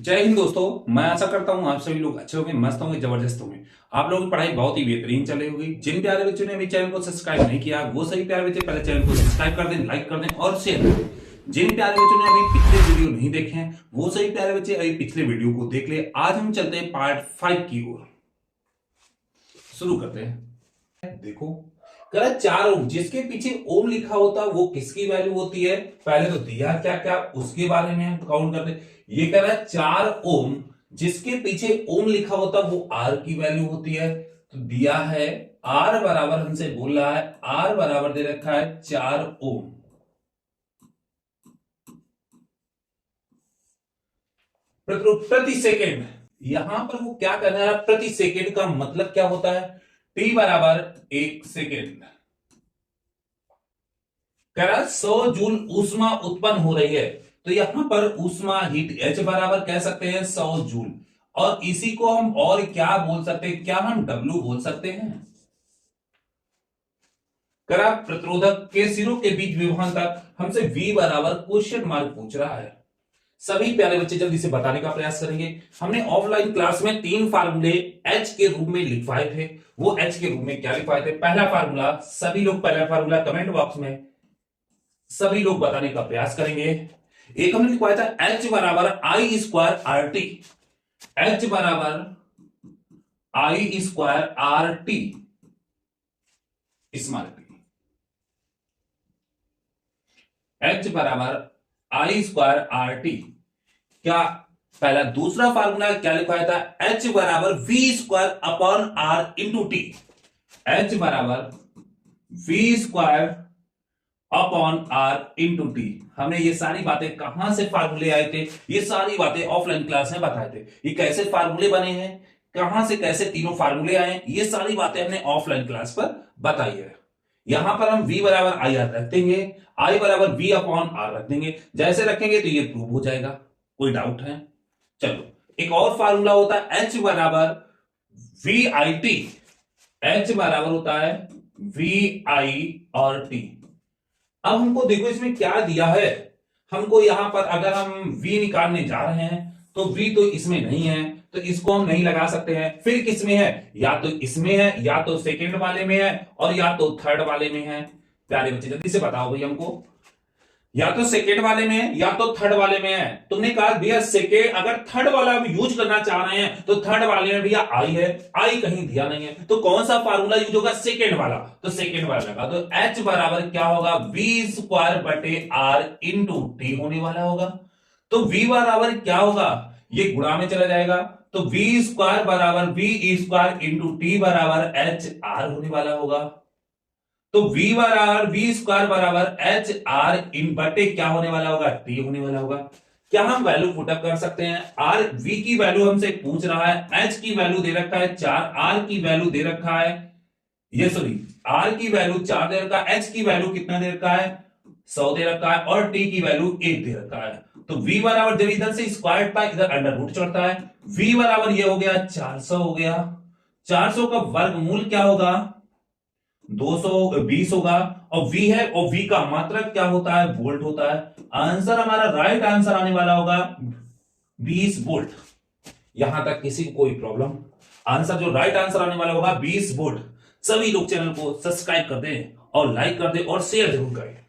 जय हिंद दोस्तों। मैं आशा करता हूं आप सभी लोग अच्छे होंगे, मस्त होंगे, जबरदस्त होंगे। आप लोगों की पढ़ाई बहुत ही बेहतरीन चल रही होगी। जिन प्यारे बच्चों ने अभी चैनल को सब्सक्राइब नहीं किया वो सभी प्यारे बच्चे पहले चैनल को सब्सक्राइब कर दें, लाइक कर दें और शेयर कर दें। जिन प्यारे बच्चों ने अभी पिछले वीडियो नहीं देखे हैं वो सभी प्यारे बच्चे अभी पिछले वीडियो को देख ले। आज हम चलते हैं पार्ट 5 की ओर। शुरू करते हैं। देखो, कह रहा 4 ओम, जिसके पीछे ओम लिखा होता है वो किसकी वैल्यू होती है। पहले तो दिया क्या क्या उसके बारे में हम काउंट करते हैं। ये कह रहा है 4 ओम, जिसके पीछे ओम लिखा होता है वो आर की वैल्यू होती है। तो दिया है आर बराबर, हमसे बोल रहा है आर बराबर दे रखा है 4 ओम। प्रति सेकेंड, यहां पर वो क्या करना है, प्रति सेकेंड का मतलब क्या होता है, टी बराबर 1 सेकेंड। कह रहा 100 जूल ऊष्मा उत्पन्न हो रही है। तो यहां पर ऊष्मा हीट एच बराबर कह सकते हैं 100 जूल। और इसी को हम और क्या बोल सकते हैं, क्या हम डब्ल्यू बोल सकते हैं। करा प्रतिरोधक के सिरों के बीच विभवांतर, हमसे V बराबर क्वेश्चन मार्क पूछ रहा है। सभी प्यारे बच्चे जल्दी से बताने का प्रयास करेंगे। हमने ऑफलाइन क्लास में 3 फार्मूले H के रूप में लिखवाए थे। वो H के रूप में क्या लिखवाए थे, पहला फार्मूला, सभी लोग पहला फार्मूला कमेंट बॉक्स में सभी लोग बताने का प्रयास करेंगे। एक हमने लिखवाया था H बराबर I square R T. H बराबर I square R T small T. H बराबर आई स्क्वायर आर टी। क्या पहला दूसरा फार्मूला क्या लिखवाया था, H बराबर V square upon R into T. H बराबर V square upon R into T. हमने ये सारी बातें कहां से फार्मूले आए थे, ये सारी बातें ऑफलाइन क्लास में बताए थे। ये कैसे फार्मूले बने हैं, कहां से कैसे तीनों फार्मूले आए, ये सारी बातें हमने ऑफलाइन क्लास पर बताई है। यहां पर हम v बराबर आई आर रख देंगे, आई बराबर v अपॉन आर रख देंगे। जैसे रखेंगे तो ये प्रूव हो जाएगा। कोई डाउट है? चलो, एक और फार्मूला होता है h बराबर वी आई टी। एच बराबर होता है वी आई और टी। अब हमको देखो इसमें क्या दिया है। हमको यहां पर अगर हम v निकालने जा रहे हैं तो v तो इसमें नहीं है, तो इसको हम नहीं लगा सकते हैं। फिर किसमें है, या तो इसमें है, या तो सेकंड वाले में है, और या तो थर्ड वाले में है। प्यारे बच्चे जल्दी से बताओ भाई हमको, या तो सेकेंड वाले में है या तो थर्ड वाले में है। तुमने कहा भैया सेकेंड, अगर थर्ड वाला हम यूज करना चाह रहे हैं तो थर्ड वाले में भैया आई है, आई कहीं दिया नहीं है, तो कौन सा फार्मूला यूज होगा, सेकेंड वाला। तो सेकेंड वाला लगा, तो एच बराबर क्या होगा, वी स्क्वायर बटे आर इंटू टी होने वाला होगा। तो वी बराबर क्या होगा, ये गुणा में चला जाएगा, तो वी स्क्वायर बराबर वी स्क्वायर इंटू टी बराबर एच आर होने वाला होगा। तो v बराबर वी स्क्वायर बराबर एच आर इन बटे क्या होने वाला होगा, टी होने वाला होगा। क्या हम वैल्यू पुटअप कर सकते हैं, आर v की वैल्यू हमसे पूछ रहा है, h की वैल्यू दे रखा है 4, r की वैल्यू दे रखा है, ये सॉरी r की वैल्यू 4 दे रखा है, h की वैल्यू कितना दे रखा है 100 दे रखा है, और t की वैल्यू 1 दे रखा है। तो v बराबर जब इधर से स्क्वायर था इधर अंडर रूट चढ़ता है, v बराबर ये हो गया 400 हो गया। 400 का वर्गमूल क्या होगा, 220 होगा, और v है, और v का मात्रक क्या होता है, वोल्ट होता है। आंसर हमारा राइट आंसर आने वाला होगा 20 वोल्ट। यहां तक किसी को कोई प्रॉब्लम? आंसर जो राइट आंसर आने वाला होगा 20 वोल्ट। सभी लोग चैनल को सब्सक्राइब कर दें और लाइक कर दें और शेयर जरूर करें।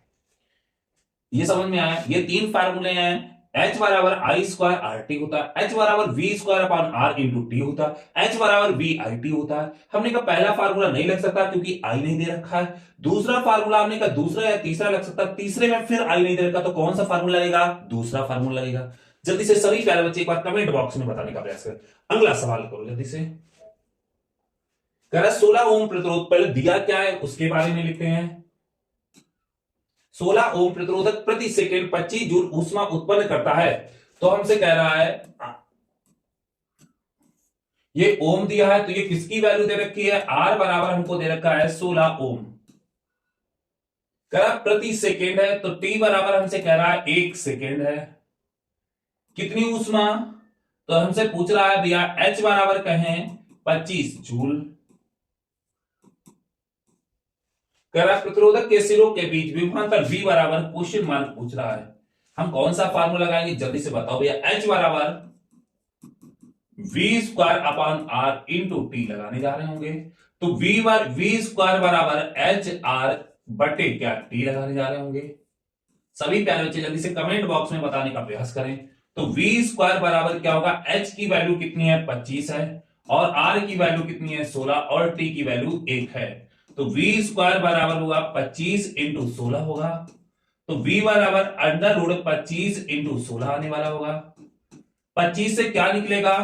ये समझ में आया? ये 3 फार्मूले हैं। H बराबर आई स्क्वायर आर टी होता है, H बराबर V square upon R into T होता है, H बराबर वी आई टी होता है। हमने कहा पहला फार्मूला नहीं लग सकता क्योंकि आई नहीं दे रखा है। दूसरा फार्मूला हमने कहा दूसरा या तीसरा लग सकता है, तीसरे में फिर आई नहीं दे रखा, तो कौन सा फार्मूला लगेगा, दूसरा फार्मूला लगेगा। जल्दी से सभी प्यारे बच्चे एक बार कमेंट बॉक्स में बताने का प्रयास करें। अगला सवाल करो जल्दी से। कह रहा 16 ओम प्रतिरोध, पहले दिया क्या है उसके बारे में लिखते हैं। 16 ओम प्रतिरोधक प्रति सेकंड 25 जूल ऊष्मा उत्पन्न करता है। तो हमसे कह रहा है ये ओम दिया है, तो ये किसकी वैल्यू दे रखी है, आर बराबर हमको दे रखा है 16 ओम। कह रहा प्रति सेकंड है, तो टी बराबर हमसे कह रहा है 1 सेकंड है। कितनी ऊष्मा, तो हमसे पूछ रहा है भैया एच बराबर कहें 25 जूल। कह रहा प्रतिरोधक के सिरों के बीच विभवांतर V बराबर क्वेश्चन मार्क पूछ रहा है। हम कौन सा फार्मूला लगाएंगे, जल्दी से बताओ भैया। H बराबर V square upon R into T लगाने जा रहे होंगे, तो वी स्क्वायर बराबर एच आर बटे क्या टी लगाने जा रहे होंगे। सभी प्यारे बच्चे जल्दी से कमेंट बॉक्स में बताने का प्रयास करें। तो वी स्क्वायर बराबर क्या होगा, एच की वैल्यू कितनी है 25 है, और आर की वैल्यू कितनी है 16, और टी की वैल्यू 1 है। तो वी स्क्वायर बराबर होगा 25 इंटू 16 होगा। तो v बराबर अंडर रूट 25 इंटू 16 आने वाला होगा। 25 से क्या निकलेगा,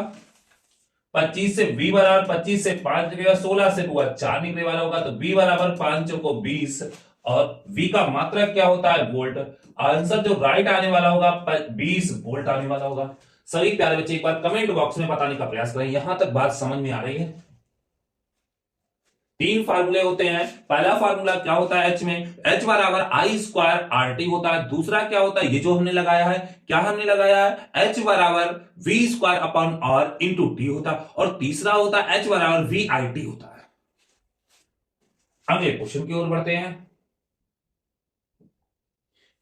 25 से v बराबर 25 से 5 निकलेगा, 16 से हुआ 4 निकलने वाला होगा। तो v बराबर 5 को 20, और v का मात्रक क्या होता है वोल्ट। आंसर जो राइट आने वाला होगा 20 वोल्ट आने वाला होगा। सभी प्यारे बच्चे एक बार कमेंट बॉक्स में बताने का प्रयास करें, यहां तक बात समझ में आ रही है। तीन फार्मूले होते हैं। पहला फार्मूला क्या होता है, एच में एच बराबर आई स्क्वायर आर टी होता है। दूसरा क्या होता है, ये जो हमने लगाया है, क्या हमने लगाया है, एच बराबर V square upon R into T होता है। और तीसरा होता है एच बराबर वी आई टी होता है। अगले क्वेश्चन की ओर बढ़ते हैं।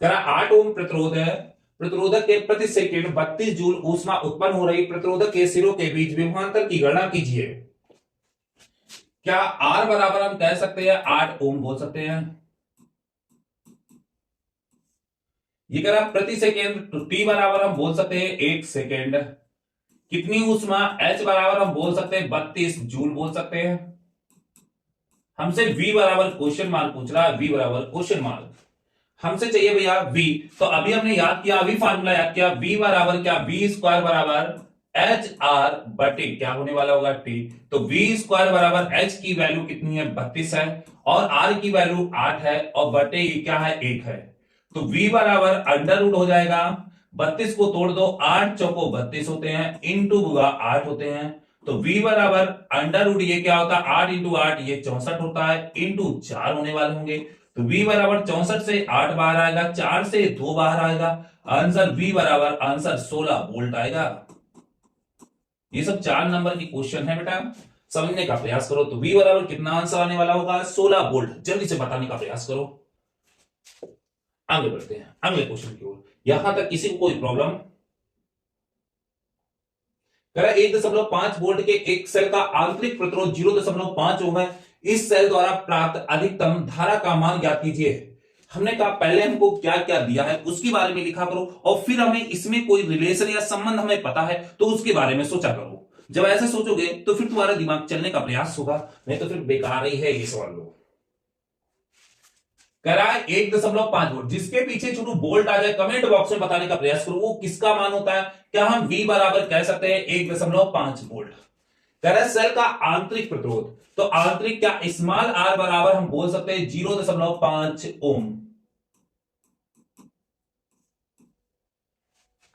करा 8 ओम प्रतिरोध है, प्रतिरोधक के प्रति सेकेंड 32 जूल ऊष्मा उत्पन्न हो रही प्रतिरोधक के सिरों के बीच विभवांतर की गणना कीजिए। क्या आर बराबर हम कह सकते हैं 8 ओम बोल सकते हैं। ये कह रहा प्रति सेकेंड, तो टी बराबर हम बोल सकते हैं 1 सेकेंड। कितनी ऊष्मा, एच बराबर हम बोल सकते हैं 32 जूल बोल सकते हैं। हमसे वी बराबर क्वेश्चन मार्क पूछ रहा है, वी बराबर क्वेश्चन मार्क हमसे चाहिए भैया वी। तो अभी हमने याद किया, अभी फार्मूला याद किया, वी बराबर क्या, वी स्क्वायर बराबर एच आर बटे क्या होने वाला होगा टी। तो वी स्क्वायर बराबर एच की वैल्यू कितनी है 32 है, और आर की वैल्यू 8 है, और बटे ये क्या है 1 है। तो v बराबर अंडर रूट हो जाएगा, 32 को तोड़ दो, 8 चौको 32 होते हैं, इंटू 8 होते हैं। तो v बराबर अंडर रूट ये क्या होता है 8 इंटू 8 ये 64 होता है, इंटू 4 होने वाले होंगे। तो v बराबर 64 से 8 बाहर आएगा, 4 से 2 बाहर आएगा, आंसर v बराबर आंसर 16 वोल्ट आएगा। ये सब 4 नंबर की क्वेश्चन है बेटा, समझने का प्रयास करो। तो v बराबर कितना आंसर आने वाला होगा 16 वोल्ट, जल्दी से बताने का प्रयास करो। आगे बढ़ते हैं अगले क्वेश्चन की ओर। यहां तक किसी को कोई प्रॉब्लम। कह रहा 1.5 वोल्ट के एक सेल का आंतरिक प्रतिरोध 0.5 ओम है। इस सेल द्वारा प्राप्त अधिकतम धारा का मान ज्ञात कीजिए। हमने कहा पहले हमको क्या क्या दिया है उसके बारे में लिखा करो, और फिर हमें इसमें कोई रिलेशन या संबंध हमें पता है तो उसके बारे में सोचा करो। जब ऐसे सोचोगे तो फिर तुम्हारा दिमाग चलने का प्रयास होगा, नहीं तो फिर बेकार ही है ये सवाल। लो कह रहा है 1.5 वोल्ट, जिसके पीछे छोटू बोल्ट आ जाए कमेंट बॉक्स में बताने का प्रयास करो वो किसका मान होता है। क्या हम V बराबर कह सकते हैं 1.5 वोल्ट। कह रहा है सेल का आंतरिक प्रतिरोध, तो आंतरिक क्या स्मॉल r बराबर हम बोल सकते हैं 0.5 ओम।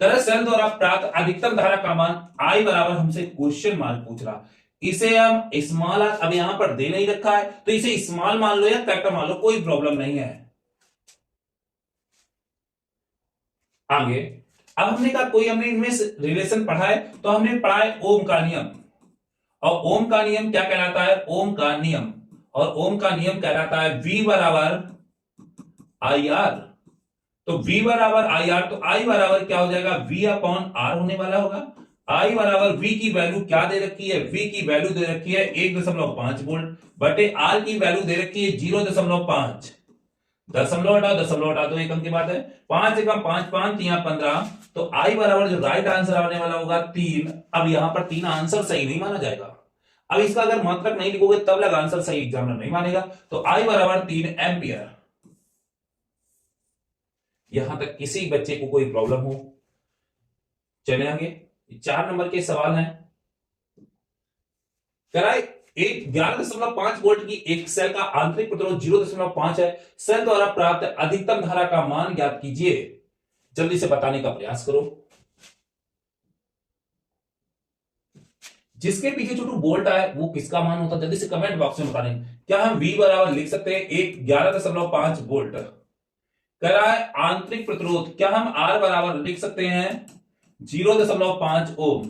कह रहा है सेल द्वारा प्राप्त अधिकतम धारा का मान I बराबर हमसे क्वेश्चन मार्क पूछ रहा, इसे हम स्मॉल आर अब यहां पर दे नहीं रखा है तो इसे स्मॉल मान लो या कैपिटल मान लो, कोई प्रॉब्लम नहीं है। आगे अब हमने कहा कोई हमने इनमें रिलेशन पढ़ा है, तो हमने पढ़ा है ओम का नियम। और ओम का नियम क्या कहलाता है, ओम का नियम, और ओम का नियम कहलाता है V बराबर आई आर। तो V बराबर आई आर, तो I बराबर क्या हो जाएगा V अपॉन आर होने वाला होगा। I बराबर V की वैल्यू क्या दे रखी है, V की वैल्यू दे रखी है 1.5 वोल्ट, बटे R की वैल्यू दे रखी है 0.5। दशमलव हटाओ तो एक अंक की बात है, 5 एकम 5 5 यहाँ 15। तो I बराबर जो राइट आंसर आने वाला होगा 3। अब यहां पर 3 आंसर सही नहीं माना जाएगा, अब इसका अगर मात्रक नहीं लिखोगे तब लग आंसर सही एग्जामिनर नहीं मानेगा। तो I बराबर 3 एम्पियर। यहां तक किसी बच्चे को कोई प्रॉब्लम हो, चले आगे 4 नंबर के सवाल हैं। कराए 11.5 वोल्ट की एक सेल का आंतरिक प्रतिरोध 0.5 है, सेल द्वारा प्राप्त अधिकतम धारा का मान ज्ञात कीजिए। जल्दी से बताने का प्रयास करो। जिसके पीछे छोटू बोल्ट आए वो किसका मान होता है, जल्दी से कमेंट बॉक्स में बताने। क्या हम V बराबर लिख सकते हैं 11.5 वोल्ट। कह रहा है आंतरिक प्रतिरोध, क्या हम R बराबर लिख सकते हैं 0.5 ओम।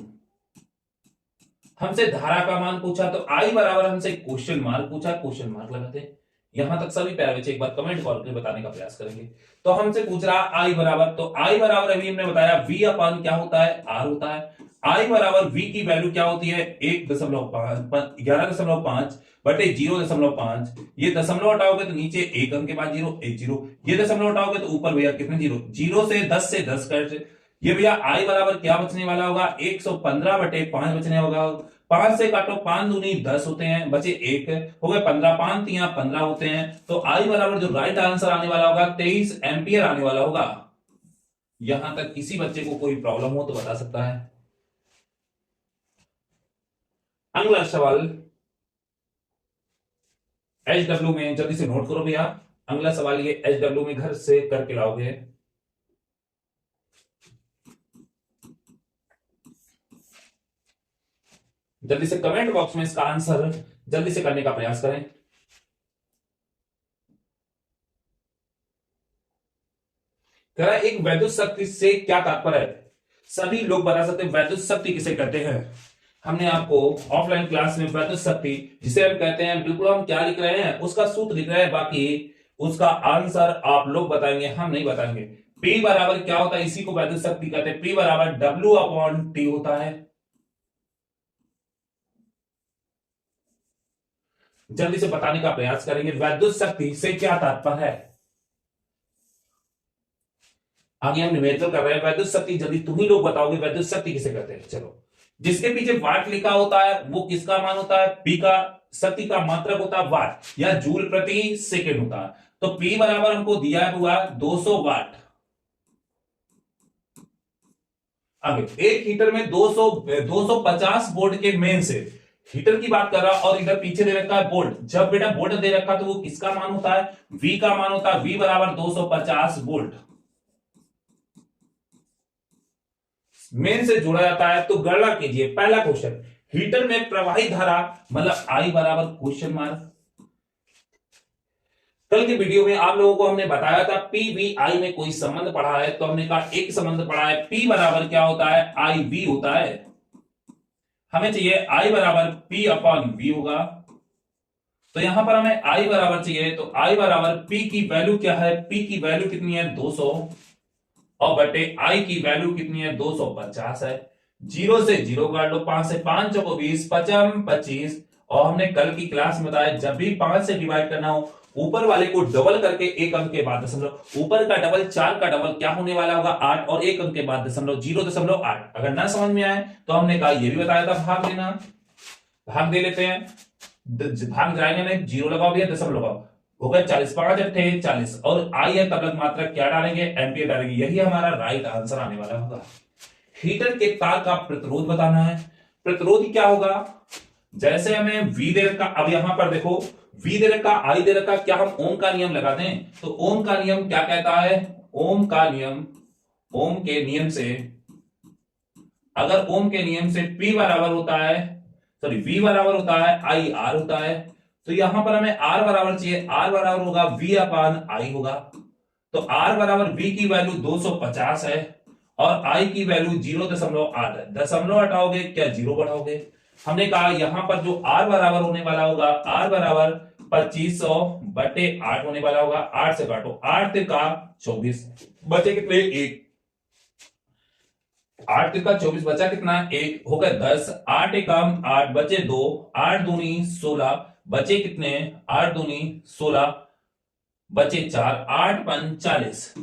हमसे धारा का मान पूछा तो I बराबर हमसे क्वेश्चन मार्क पूछा, क्वेश्चन मार्क लगाते हैं। यहां तक सभी प्यारे बच्चे एक बार कमेंट करके बताने का प्रयास करेंगे। तो हमसे पूछ रहा I बराबर, तो I बराबर अभी हमने बताया V अपान क्या होता है R होता है। आई बराबर वी की वैल्यू क्या होती है 11.5 बटे 0.5। ये दशमलव हटाओगे तो नीचे एक अंक के बाद जीरो, एक जीरो। ये दशमलव हटाओगे तो ऊपर भैया कितने जीरो, जीरो से 10 कर। ये भैया आई बराबर क्या बचने वाला होगा 115 बटे 5 बचने होगा। 5 से काटो, 5 दूनी 10 होते हैं, बचे एक हो गए 15, 5 तिया 15 होते हैं। तो आई बराबर जो राइट आंसर आने वाला होगा 23 एम्पियर आने वाला होगा। यहां तक किसी बच्चे को कोई प्रॉब्लम हो तो बता सकता है। अगला सवाल HW में जल्दी से नोट करो भैया। अगला सवाल ये HW में घर से करके लाओगे। जल्दी से कमेंट बॉक्स में इसका आंसर जल्दी से करने का प्रयास करें। कह रहा है एक वैद्युत शक्ति से क्या तात्पर्य है। सभी लोग बता सकते हैं वैद्युत शक्ति किसे कहते हैं। हमने आपको ऑफलाइन क्लास में वैद्युत शक्ति जिसे हम कहते हैं, बिल्कुल हम क्या लिख रहे हैं उसका सूत्र लिख रहे हैं, बाकी उसका आंसर आप लोग बताएंगे, हम नहीं बताएंगे। P बराबर क्या होता है, इसी को वैद्युत शक्ति कहते हैं। P बराबर W/T होता है। जल्दी से बताने का प्रयास करेंगे वैद्युत शक्ति से क्या तात्पर्य है। आगे हम न्यूमेरिकल कर रहे हैं। वैद्युत शक्ति जल्दी तुम ही लोग बताओगे वैद्युत शक्ति किसे कहते हैं। चलो, जिसके पीछे वाट लिखा होता है वो किसका मान होता है, पी का, शक्ति का मात्रक होता है वाट या जूल प्रति सेकेंड होता है। तो पी बराबर हमको दिया हुआ 200 वाट। आगे एक हीटर में 250 वोल्ट के मेन से हीटर की बात कर रहा और इधर पीछे दे रखा है वोल्ट। जब बेटा वोल्ट दे रखा तो वो किसका मान होता है, वी का मान होता है। वी बराबर 250 वोल्ट मेन से जोड़ा जाता है। तो गणना कीजिए। पहला क्वेश्चन, हीटर में प्रवाहित धारा मतलब आई बराबर क्वेश्चन मार्क। कल के वीडियो में आप लोगों को हमने बताया था PVI में कोई संबंध पढ़ा है, तो हमने कहा एक संबंध पढ़ा है, P बराबर क्या होता है IV होता है। हमें चाहिए I बराबर P/V होगा। तो यहां पर हमें I बराबर चाहिए, तो I बराबर P की वैल्यू क्या है, P की वैल्यू कितनी है 200 और बटे I की वैल्यू कितनी है 250 है। 0 से 0 काट लो, 5 से 5 चौको 20, 55 25। और हमने कल की क्लास में बताया जब भी 5 से डिवाइड करना हो ऊपर वाले को डबल करके एक अंक के बाद दशमलव, ऊपर का डबल 4 का डबल क्या होने वाला होगा 8 और एक अंक के बाद दशमलव 0.8। अगर ना समझ में आए तो हमने कहा ये भी बताया था भाग लेना, भाग दे लेते हैं। भाग जाएंगे नहीं, 0 लगाओ भैया दशमलव लगाओ, हो गया 40, 5 अट्ठे 40 और आई है तब मात्रक क्या डालेंगे एम्पियर डालेंगे। यही हमारा राइट आंसर आने वाला होगा। हीटर के तार का प्रतिरोध बताना है। प्रतिरोध क्या होगा, जैसे हमें वी दे रखा, अब यहां पर देखो वी दे रखा आई दे रखा, क्या हम ओम का नियम लगा दें। तो ओम का नियम क्या कहता है, ओम का नियम, ओम के नियम से, अगर ओम के नियम से P बराबर होता है, सॉरी V बराबर होता है आई आर होता है, तो यहां पर हमें R बराबर चाहिए, R बराबर होगा V/I होगा। तो R बराबर V की वैल्यू 250 है और I की वैल्यू 0.8 है। दशमलव हटाओगे क्या 0 बढ़ाओगे। हमने कहा यहां पर जो R बराबर होने वाला होगा, R बराबर 2500 बटे 8 होने वाला होगा। 8 से काटो, 8 का 24 बचे कितने 1, 8 का 24 बचा कितना 1, हो गया 10, 8 एकम 8 बचे 2, 8 दूनी 16 बचे कितने 8 दूनी 16 बचे 4, 8 5 40।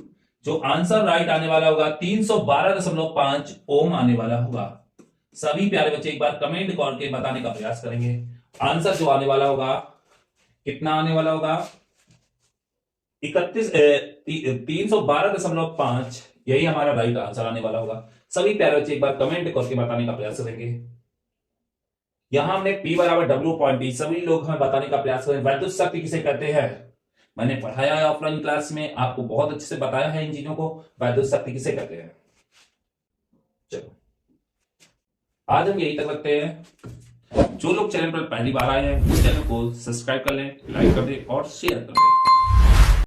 जो आंसर राइट आने वाला होगा 312.5 ओम आने वाला होगा। सभी प्यारे बच्चे एक बार कमेंट करके बताने का प्रयास करेंगे। आंसर जो आने वाला होगा कितना आने वाला होगा 312.5, यही हमारा राइट आंसर आने वाला होगा। सभी प्यारे बच्चे एक बार कमेंट करके बताने का प्रयास करेंगे। यहां हमने P बराबर W/T, सभी लोग हमें बताने का प्रयास करें वैद्युत शक्ति किसे कहते हैं। मैंने पढ़ाया है ऑफलाइन क्लास में, आपको बहुत अच्छे से बताया है इन चीजों को, वैद्युत शक्ति किसे कहते हैं। चलो आज हम यही तक रखते हैं। जो लोग चैनल पर पहली बार आए हैं उस चैनल को सब्सक्राइब कर लें, लाइक कर दें और शेयर कर दें।